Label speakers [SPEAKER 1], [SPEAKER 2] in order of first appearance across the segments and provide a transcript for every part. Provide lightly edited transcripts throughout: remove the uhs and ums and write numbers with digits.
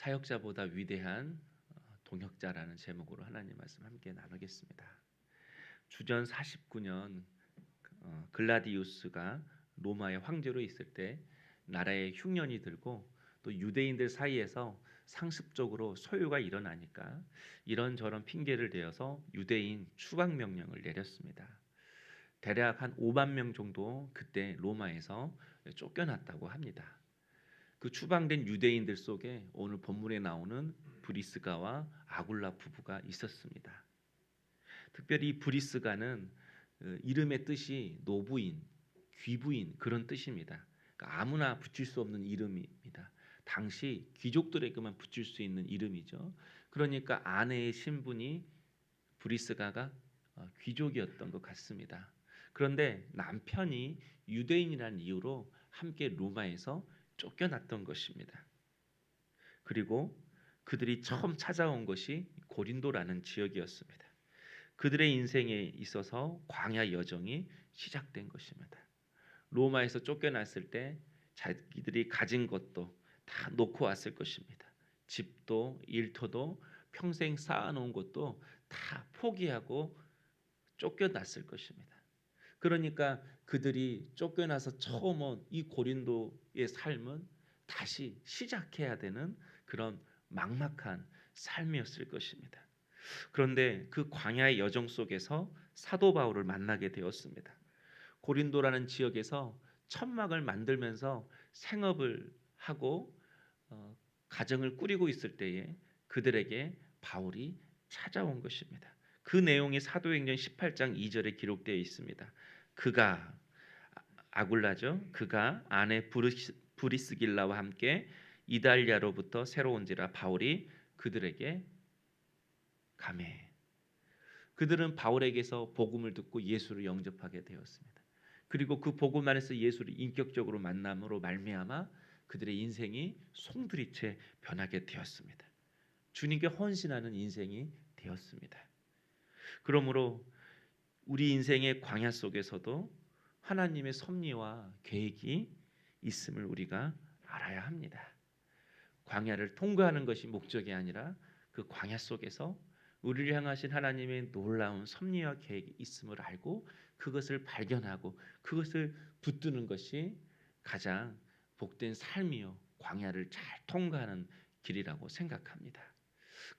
[SPEAKER 1] 사역자보다 위대한 동역자라는 제목으로 하나님 말씀 함께 나누겠습니다. 주전 49년 글라디우스가 로마의 황제로 있을 때 나라에 흉년이 들고 또 유대인들 사이에서 상습적으로 소요가 일어나니까 이런저런 핑계를 대어서 유대인 추방 명령을 내렸습니다. 대략 한 5만 명 정도 그때 로마에서 쫓겨났다고 합니다. 그 추방된 유대인들 속에 오늘 본문에 나오는 브리스가와 아굴라 부부가 있었습니다. 특별히 이 브리스가는 이름의 뜻이 노부인, 귀부인 그런 뜻입니다. 그러니까 아무나 붙일 수 없는 이름입니다. 당시 귀족들에게만 붙일 수 있는 이름이죠. 그러니까 아내의 신분이 브리스가가 귀족이었던 것 같습니다. 그런데 남편이 유대인이라는 이유로 함께 로마에서 쫓겨났던 것입니다. 그리고 그들이 처음 찾아온 것이 고린도라는 지역이었습니다. 그들의 인생에 있어서 광야 여정이 시작된 것입니다. 로마에서 쫓겨났을 때 자기들이 가진 것도 다 놓고 왔을 것입니다. 집도 일터도 평생 쌓아놓은 것도 다 포기하고 쫓겨났을 것입니다. 그러니까 그들이 쫓겨나서 처음 온 이 고린도의 삶은 다시 시작해야 되는 그런 막막한 삶이었을 것입니다. 그런데 그 광야의 여정 속에서 사도 바울을 만나게 되었습니다. 고린도라는 지역에서 천막을 만들면서 생업을 하고 가정을 꾸리고 있을 때에 그들에게 바울이 찾아온 것입니다. 그 내용이 사도행전 18장 2절에 기록되어 있습니다. 그가 아굴라죠. 그가 아내 브리스길라와 함께 이달리아로부터 새로 온지라 바울이 그들에게 가매. 그들은 바울에게서 복음을 듣고 예수를 영접하게 되었습니다. 그리고 그 복음 안에서 예수를 인격적으로 만남으로 말미암아 그들의 인생이 송두리째 변하게 되었습니다. 주님께 헌신하는 인생이 되었습니다. 그러므로 우리 인생의 광야 속에서도 하나님의 섭리와 계획이 있음을 우리가 알아야 합니다. 광야를 통과하는 것이 목적이 아니라 그 광야 속에서 우리를 향하신 하나님의 놀라운 섭리와 계획이 있음을 알고 그것을 발견하고 그것을 붙드는 것이 가장 복된 삶이요 광야를 잘 통과하는 길이라고 생각합니다.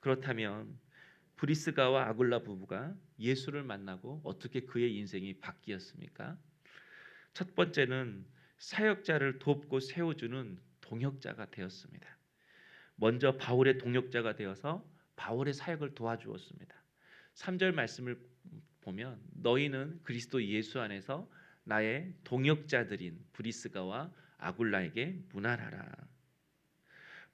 [SPEAKER 1] 그렇다면 브리스가와 아굴라 부부가 예수를 만나고 어떻게 그의 인생이 바뀌었습니까? 첫 번째는 사역자를 돕고 세워주는 동역자가 되었습니다. 먼저 바울의 동역자가 되어서 바울의 사역을 도와주었습니다. 3절 말씀을 보면 너희는 그리스도 예수 안에서 나의 동역자들인 브리스가와 아굴라에게 문안하라.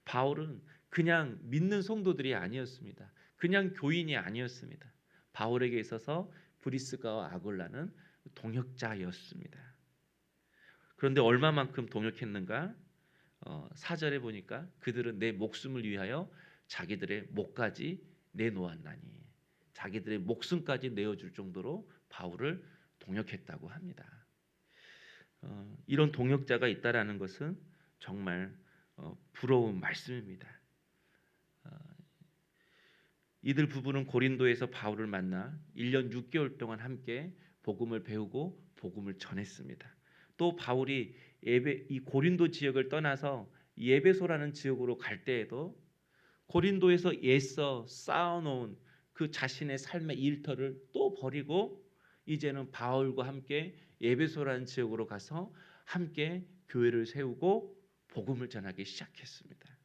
[SPEAKER 1] 바울은 그냥 믿는 성도들이 아니었습니다. 그냥 교인이 아니었습니다. 바울에게 있어서 브리스가와 아굴라는 동역자였습니다. 그런데 얼마만큼 동역했는가? 4절에 보니까 그들은 내 목숨을 위하여 자기들의 목까지 내놓았나니 자기들의 목숨까지 내어줄 정도로 바울을 동역했다고 합니다. 이런 동역자가 있다라는 것은 정말 부러운 말씀입니다. 이들 부부는 고린도에서 바울을 만나 1년 6개월 동안 함께 복음을 배우고 복음을 전했습니다. 또 바울이 이 고린도 지역을 떠나서 예베소라는 지역으로 갈 때에도 고린도에서 애써 쌓아놓은 그 자신의 삶의 일터를 또 버리고 이제는 바울과 함께 예베소라는 지역으로 가서 함께 교회를 세우고 복음을 전하기 시작했습니다.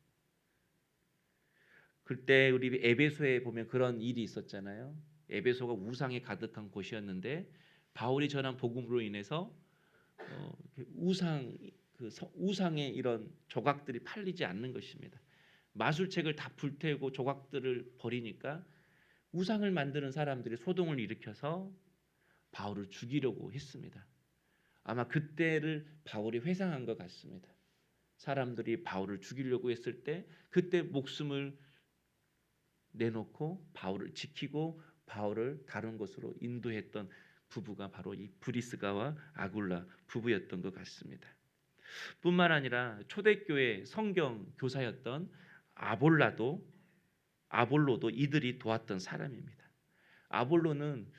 [SPEAKER 1] 그때 우리 에베소에 보면 그런 일이 있었잖아요. 에베소가 우상에 가득한 곳이었는데 바울이 전한 복음으로 인해서 우상의 이런 조각들이 팔리지 않는 것입니다. 마술책을 다 불태우고 조각들을 버리니까 우상을 만드는 사람들이 소동을 일으켜서 바울을 죽이려고 했습니다. 아마 그때를 바울이 회상한 것 같습니다. 사람들이 바울을 죽이려고 했을 때 그때 목숨을 내놓고 바울을 지키고 바울을 다른 곳으로 인도했던 부부가 바로 이 브리스가와 아굴라 부부였던 것 같습니다. 뿐만 아니라 초대교회 성경 교사였던 아볼라도 아볼로도 이들이 도왔던 사람입니다. 아볼로는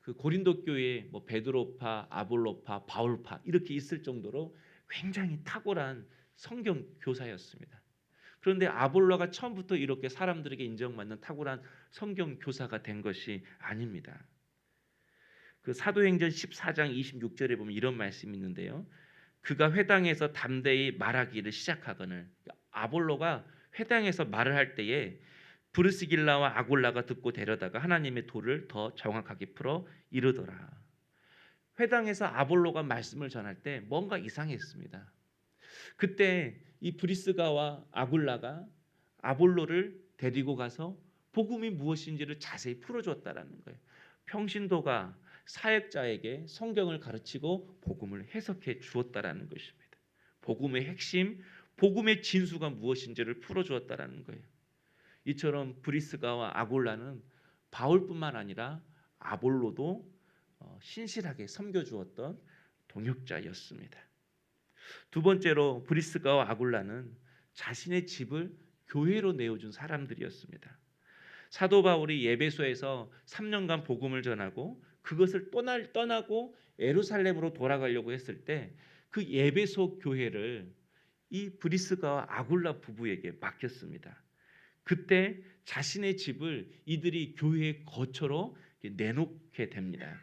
[SPEAKER 1] 그 고린도 교회에 뭐 베드로파, 아볼로파, 바울파 이렇게 있을 정도로 굉장히 탁월한 성경 교사였습니다. 그런데 아볼로가 처음부터 이렇게 사람들에게 인정받는 탁월한 성경 교사가 된 것이 아닙니다. 그 사도행전 14장 26절에 보면 이런 말씀이 있는데요. 그가 회당에서 담대히 말하기를 시작하거늘, 아볼로가 회당에서 말을 할 때에 브르스길라와 아굴라가 듣고 데려다가 하나님의 도를 더 정확하게 풀어 이르더라. 회당에서 아볼로가 말씀을 전할 때 뭔가 이상했습니다. 그때 이 브리스가와 아굴라가 아볼로를 데리고 가서 복음이 무엇인지를 자세히 풀어줬다라는 거예요. 평신도가 사역자에게 성경을 가르치고 복음을 해석해 주었다라는 것입니다. 복음의 핵심, 복음의 진수가 무엇인지를 풀어주었다라는 거예요. 이처럼 브리스가와 아골라는 바울뿐만 아니라 아볼로도 신실하게 섬겨주었던 동역자였습니다. 두 번째로 브리스가와 아굴라는 자신의 집을 교회로 내어준 사람들이었습니다. 사도 바울이 에베소에서 3년간 복음을 전하고 그것을 떠나고 예루살렘으로 돌아가려고 했을 때 그 에베소 교회를 이 브리스가와 아굴라 부부에게 맡겼습니다. 그때 자신의 집을 이들이 교회의 거처로 내놓게 됩니다.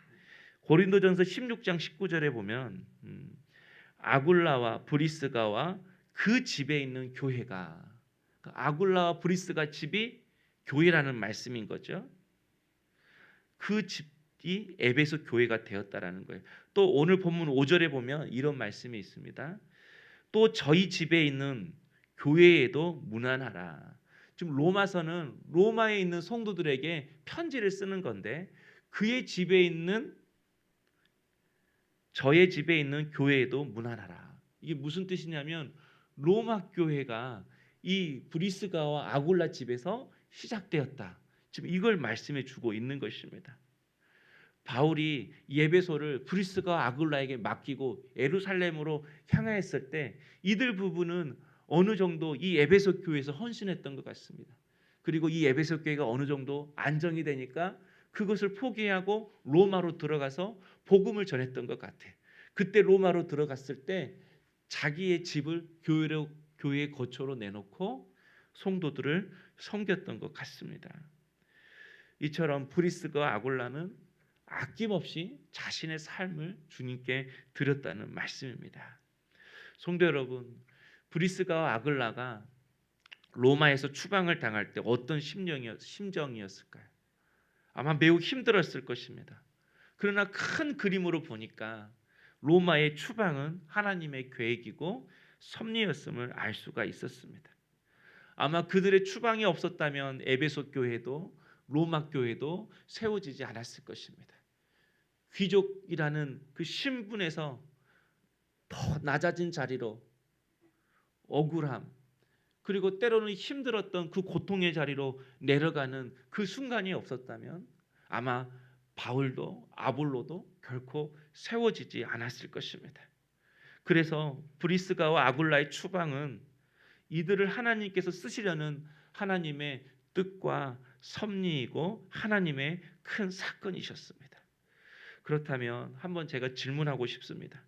[SPEAKER 1] 고린도전서 16장 19절에 보면 아굴라와 브리스가와 그 집에 있는 교회가, 아굴라와 브리스가 집이 교회라는 말씀인 거죠. 그 집이 에베소 교회가 되었다라는 거예요. 또 오늘 본문 5절에 보면 이런 말씀이 있습니다. 또 저희 집에 있는 교회에도 문안하라. 지금 로마서는 로마에 있는 성도들에게 편지를 쓰는 건데 그의 집에 있는 저의 집에 있는 교회에도 문안하라. 이게 무슨 뜻이냐면 로마 교회가 이 브리스가와 아굴라 집에서 시작되었다. 지금 이걸 말씀해 주고 있는 것입니다. 바울이 에베소를 브리스가와 아굴라에게 맡기고 예루살렘으로 향하였을 때 이들 부부는 어느 정도 이 에베소 교회에서 헌신했던 것 같습니다. 그리고 이 에베소 교회가 어느 정도 안정이 되니까 그것을 포기하고 로마로 들어가서 복음을 전했던 것 같아. 그때 로마로 들어갔을 때 자기의 집을 교회의 거처로 내놓고 성도들을 섬겼던 것 같습니다. 이처럼 브리스가와 아굴라는 아낌없이 자신의 삶을 주님께 드렸다는 말씀입니다. 성도 여러분, 브리스가와 아글라가 로마에서 추방을 당할 때 어떤 심정이었을까요? 아마 매우 힘들었을 것입니다. 그러나 큰 그림으로 보니까 로마의 추방은 하나님의 계획이고 섭리였음을 알 수가 있었습니다. 아마 그들의 추방이 없었다면 에베소 교회도 로마 교회도 세워지지 않았을 것입니다. 귀족이라는 그 신분에서 더 낮아진 자리로 억울함, 그리고 때로는 힘들었던 그 고통의 자리로 내려가는 그 순간이 없었다면 아마 바울도 아볼로도 결코 세워지지 않았을 것입니다. 그래서 브리스가와 아굴라의 추방은 이들을 하나님께서 쓰시려는 하나님의 뜻과 섭리이고 하나님의 큰 사건이셨습니다. 그렇다면 한번 제가 질문하고 싶습니다.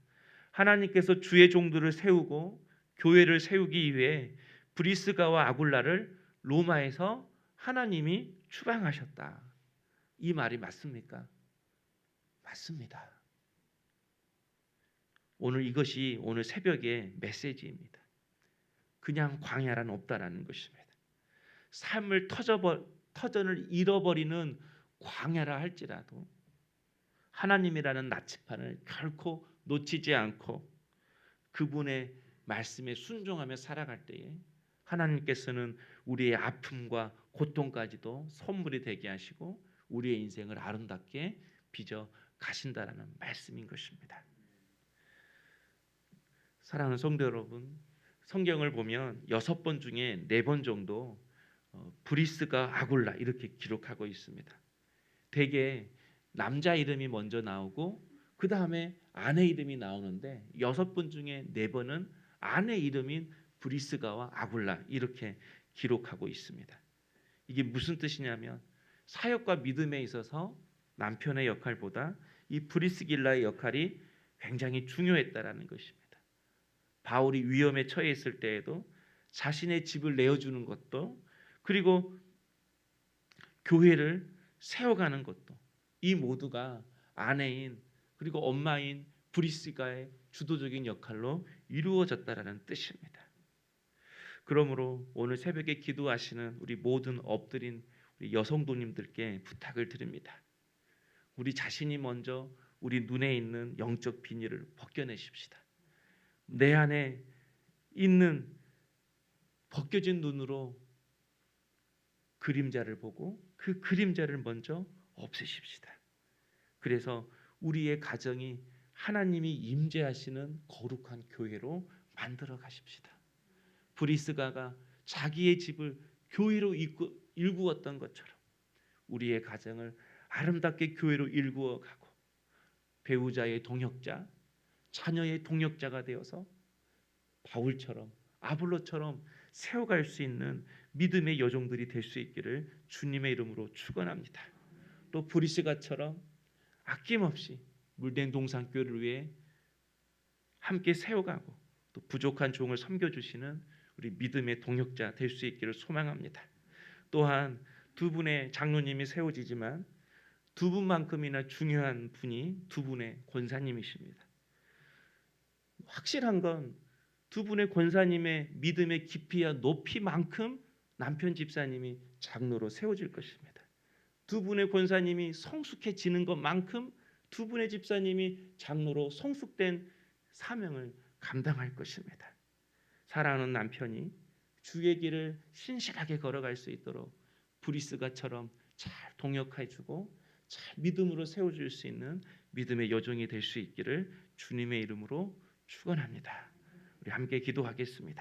[SPEAKER 1] 하나님께서 주의 종들을 세우고 교회를 세우기 위해 브리스가와 아굴라를 로마에서 하나님이 추방하셨다. 이 말이 맞습니까? 맞습니다. 이것이 오늘 새벽의 메시지입니다. 그냥 광야란 없다라는 것입니다. 삶을 터전을 잃어버리는 광야라 할지라도 하나님이라는 나침판을 결코 놓치지 않고 그분의 말씀에 순종하며 살아갈 때에 하나님께서는 우리의 아픔과 고통까지도 선물이 되게 하시고 우리의 인생을 아름답게 빚어 가신다라는 말씀인 것입니다. 사랑하는 성도 여러분, 성경을 보면 6번 중에 4번 정도 브리스가 아굴라 이렇게 기록하고 있습니다. 대개 남자 이름이 먼저 나오고 그 다음에 아내 이름이 나오는데 6번 중에 4번은 아내 이름인 브리스가와 아굴라 이렇게 기록하고 있습니다. 이게 무슨 뜻이냐면 사역과 믿음에 있어서 남편의 역할보다 이 브리스길라의 역할이 굉장히 중요했다라는 것입니다. 바울이 위험에 처해 있을 때에도 자신의 집을 내어주는 것도, 그리고 교회를 세워가는 것도, 이 모두가 아내인 그리고 엄마인 브리스가의 주도적인 역할로 이루어졌다라는 뜻입니다. 그러므로 오늘 새벽에 기도하시는 우리 모든 엎드린 우리 여성도님들께 부탁을 드립니다. 우리 자신이 먼저 우리 눈에 있는 영적 비닐을 벗겨내십시다. 내 안에 있는 벗겨진 눈으로 그림자를 보고 그 그림자를 먼저 없애십시다. 그래서 우리의 가정이 하나님이 임재하시는 거룩한 교회로 만들어 가십시다. 브리스가가 자기의 집을 교회로 일구었던 것처럼 우리의 가정을 아름답게 교회로 일구어 가고 배우자의 동역자, 자녀의 동역자가 되어서 바울처럼 아볼로처럼 세워갈 수 있는 믿음의 여종들이 될 수 있기를 주님의 이름으로 축원합니다. 또 브리스가처럼 아낌없이 물된 동산교회를 위해 함께 세워가고 또 부족한 종을 섬겨주시는 우리 믿음의 동역자 될 수 있기를 소망합니다. 또한 두 분의 장로님이 세워지지만 두 분만큼이나 중요한 분이 두 분의 권사님이십니다. 확실한 건 두 분의 권사님의 믿음의 깊이와 높이만큼 남편 집사님이 장로로 세워질 것입니다. 두 분의 권사님이 성숙해지는 것만큼 두 분의 집사님이 장로로 성숙된 사명을 감당할 것입니다. 사랑하는 남편이 주의 길을 신실하게 걸어갈 수 있도록 브리스가처럼 잘 동역해주고 잘 믿음으로 세워줄 수 있는 믿음의 여종이 될 수 있기를 주님의 이름으로 축원합니다. 우리 함께 기도하겠습니다.